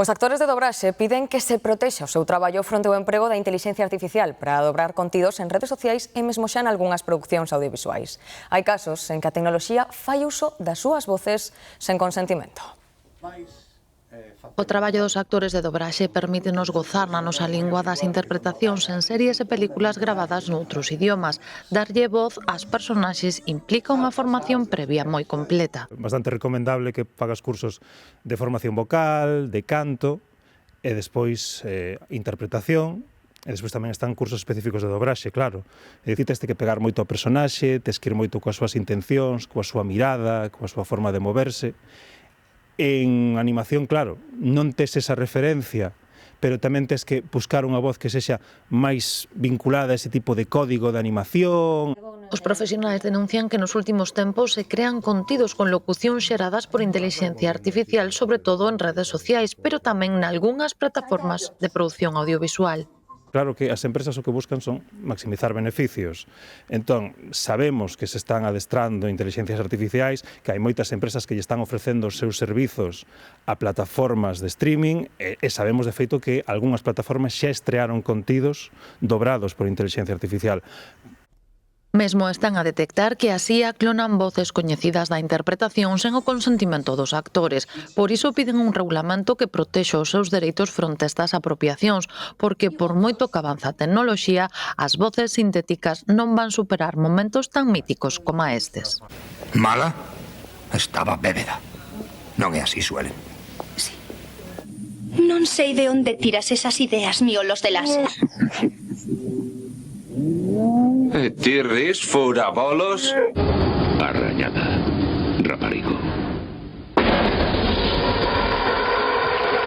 Os actores de dobraxe piden que se protexa o seu traballo fronte ao emprego da intelixencia artificial para dobrar contidos en redes sociais e mesmo xa en algunhas producións audiovisuais. Hai casos en que a tecnoloxía fai uso das súas voces sen consentimento. O traballo dos actores de dobraxe permítenos gozar na nosa lingua das interpretacións en series e películas gravadas noutros idiomas. Darlle voz ás personaxes implica unha formación previa moi completa. Bastante recomendable que fagas cursos de formación vocal, de canto e despois interpretación. E despois tamén están cursos específicos de dobraxe, claro. É dicir, tes que pegar moito ao personaxe, tes que ir moito coas súas intencións, coa súa mirada, coa súa forma de moverse. En animación, claro, non tes esa referencia, pero tamén tes que buscar unha voz que sexa máis vinculada a ese tipo de código de animación. Os profesionais denuncian que nos últimos tempos se crean contidos con locución xeradas por inteligencia artificial, sobre todo en redes sociais, pero tamén nalgunhas plataformas de produción audiovisual. Claro que as empresas o que buscan son maximizar beneficios. Entón, sabemos que se están adestrando inteligencias artificiais, que hai moitas empresas que lle están ofrecendo os seus servizos a plataformas de streaming e sabemos de feito que algunhas plataformas xa estrearon contidos dobrados por inteligencia artificial. Mesmo están a detectar que así clonan voces coñecidas da interpretación sen o consentimento dos actores. Por iso piden un regulamento que protexa os seus dereitos fronte a estas apropiacións, porque por moito que avanza a tecnoloxía, as voces sintéticas non van superar momentos tan míticos como estes. Mala? Estaba bébeda. Non é así, Suelen. Sí. Non sei de onde tiras esas ideas, miolos de láser. E ti ris, furabolos?